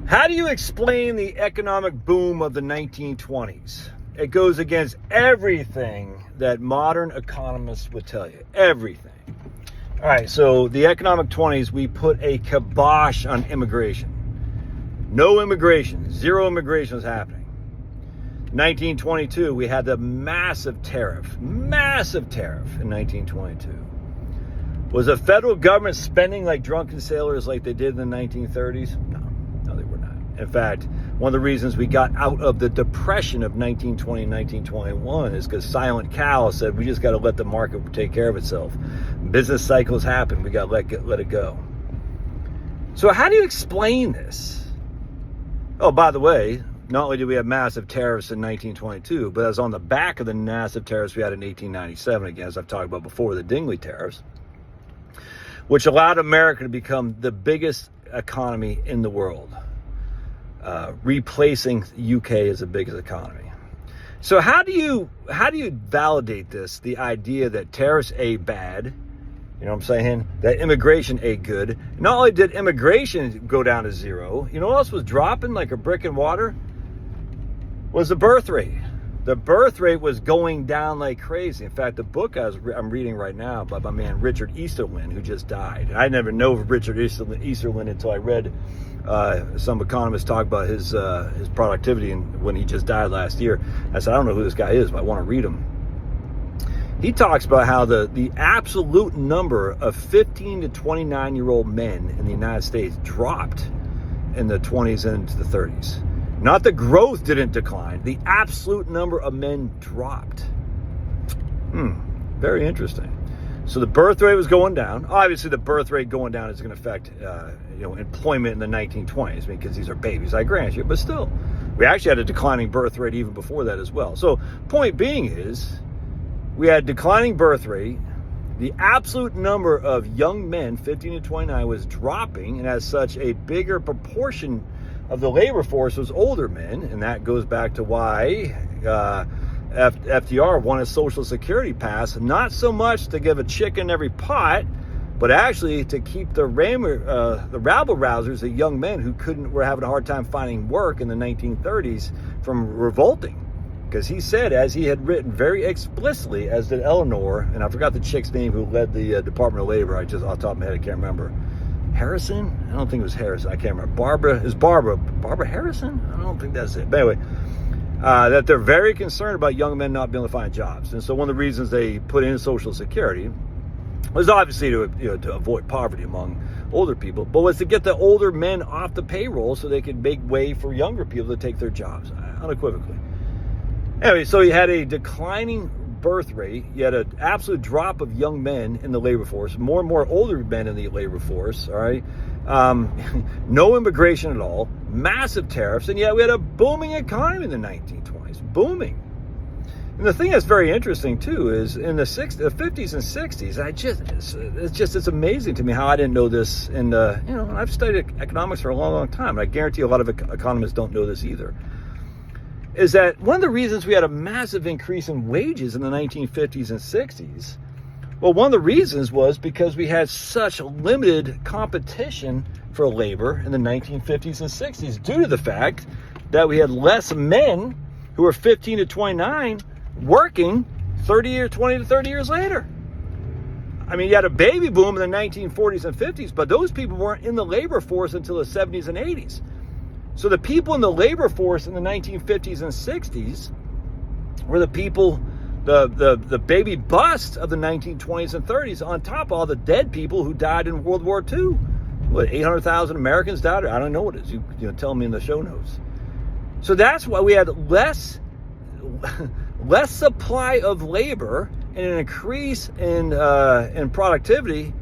How do you explain the economic boom of the 1920s? It goes against everything that modern economists would tell you. Everything. All right, so the economic 20s, we put a kibosh on immigration. No immigration. Zero immigration was happening. 1922, we had the massive tariff in 1922. Was the federal government spending like drunken sailors like they did in the 1930s? No, they were not. In fact, one of the reasons we got out of the depression of 1920 and 1921 is because Silent Cal said we just got to let the market take care of itself. Business cycles happen. We got to let it go. So how do you explain this? Oh, by the way, not only did we have massive tariffs in 1922, but as on the back of the massive tariffs we had in 1897, again, as I've talked about before, the Dingley tariffs, which allowed America to become the biggest economy in the world, replacing the UK as the biggest economy. So how do you validate this? The idea that tariffs A, bad, you know what I'm saying? That immigration A, good. Not only did immigration go down to zero, you know what else was dropping like a brick in water? Was the birth rate. The birth rate was going down like crazy. In fact, the book I'm reading right now by my man Richard Easterlin, who just died. I never know Richard Easterlin until I read some economists talk about his productivity and when he just died last year. I said, I don't know who this guy is, but I want to read him. He talks about how the absolute number of 15 to 29-year-old men in the United States dropped in the 20s and into the 30s. Not the growth didn't decline. The absolute number of men dropped. Very interesting. So the birth rate was going down. Obviously, the birth rate going down is going to affect employment in the 1920s because these are babies, I grant you. But still, we actually had a declining birth rate even before that as well. So point being is, we had declining birth rate. The absolute number of young men, 15 to 29, was dropping, and as such, a bigger proportion of the labor force was older men, and that goes back to why FDR won a Social Security pass, not so much to give a chick in every pot, but actually to keep the rabble-rousers, the young men who were having a hard time finding work in the 1930s, from revolting. Because he said, as he had written very explicitly, as did Eleanor, and I forgot the chick's name who led the Department of Labor, off the top of my head, I can't remember. Harrison? I don't think it was Harrison. I can't remember. Barbara Harrison? I don't think that's it. But anyway, that they're very concerned about young men not being able to find jobs. And so one of the reasons they put in Social Security was obviously to avoid poverty among older people, but was to get the older men off the payroll so they could make way for younger people to take their jobs, unequivocally. Anyway, so you had a declining birth rate, you had an absolute drop of young men in the labor force, more and more older men in the labor force, all right? No immigration at all, massive tariffs, and yet we had a booming economy in the 1920s, booming. And the thing that's very interesting too is in the 50s and 60s, it's amazing to me how I didn't know this. And I've studied economics for a long, long time, and I guarantee a lot of economists don't know this either. Is that one of the reasons we had a massive increase in wages in the 1950s and 60s? Well, one of the reasons was because we had such limited competition for labor in the 1950s and 60s due to the fact that we had less men who were 15 to 29 working 20 to 30 years later. I mean, you had a baby boom in the 1940s and 50s, but those people weren't in the labor force until the 70s and 80s. So the people in the labor force in the 1950s and 60s were the people, the baby bust of the 1920s and 30s, on top of all the dead people who died in World War II. What, 800,000 Americans died? I don't know what it is. You tell me in the show notes. So that's why we had less supply of labor and an increase in productivity,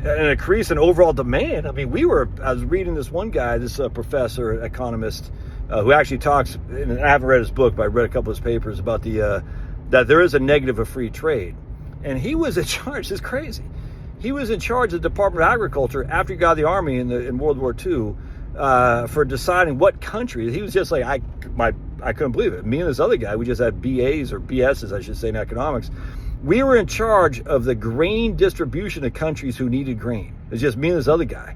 an increase in overall demand. I mean, I was reading this one guy, this professor, economist, who actually talks, and I haven't read his book, but I read a couple of his papers about that there is a negative of free trade. And he was in charge, this is crazy. He was in charge of the Department of Agriculture after he got out of the Army in World War II for deciding what country. He was just like, I couldn't believe it. Me and this other guy, we just had BAs or BSs, I should say, in economics. We were in charge of the grain distribution to countries who needed grain. It's just me and this other guy.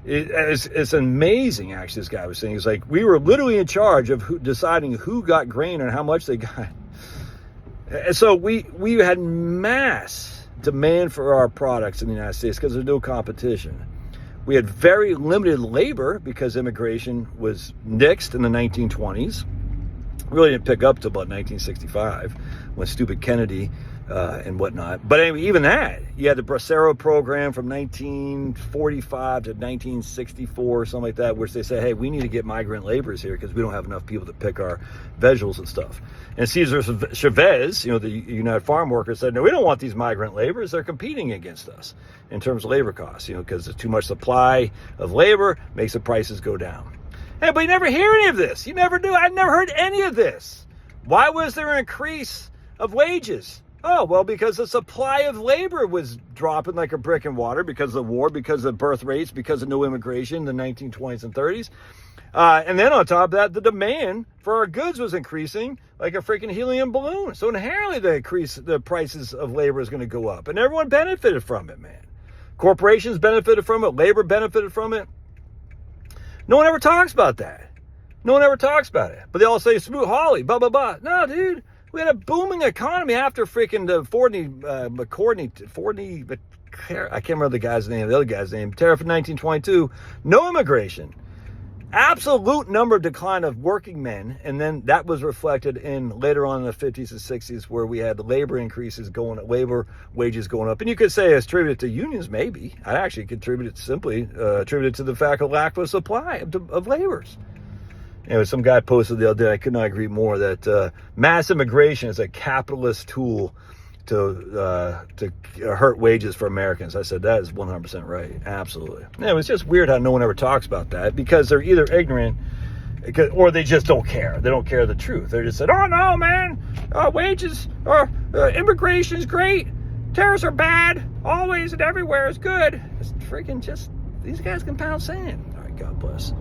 It's amazing, actually, this guy was saying. It's like we were literally in charge of deciding who got grain and how much they got. And so we had mass demand for our products in the United States because there's no competition. We had very limited labor because immigration was nixed in the 1920s. Really didn't pick up till about 1965 when stupid Kennedy and whatnot. But anyway, even that, you had the Bracero program from 1945 to 1964, something like that, which they said, hey, we need to get migrant laborers here because we don't have enough people to pick our vegetables and stuff. And Cesar Chavez, the United Farm Workers, said, no, we don't want these migrant laborers. They're competing against us in terms of labor costs, because there's too much supply of labor, makes the prices go down. Hey, but you never hear any of this. You never do. I never heard any of this. Why was there an increase of wages? Oh, well, because the supply of labor was dropping like a brick in water because of the war, because of birth rates, because of no immigration in the 1920s and 30s. And then on top of that, the demand for our goods was increasing like a freaking helium balloon. So inherently the prices of labor is going to go up. And everyone benefited from it, man. Corporations benefited from it. Labor benefited from it. No one ever talks about that. No one ever talks about it. But they all say, Smoot Hawley, blah, blah, blah. No, dude. We had a booming economy after freaking the I can't remember the other guy's name. Tariff in 1922. No immigration. Absolute number decline of working men. And then that was reflected in later on in the 50s and 60s where we had the labor increases labor wages going up. And you could say it's attributed to unions, maybe. I actually attributed to the fact of lack of supply of laborers. Anyway, some guy posted the other day, I could not agree more, that mass immigration is a capitalist tool to hurt wages for Americans. I said, that is 100% right. Absolutely. Yeah, it's just weird how no one ever talks about that because they're either ignorant or they just don't care. They don't care the truth. They just said, oh, no, man, wages or immigration is great. Tariffs are bad. Always and everywhere is good. It's freaking just, these guys can pound sand. All right, God bless.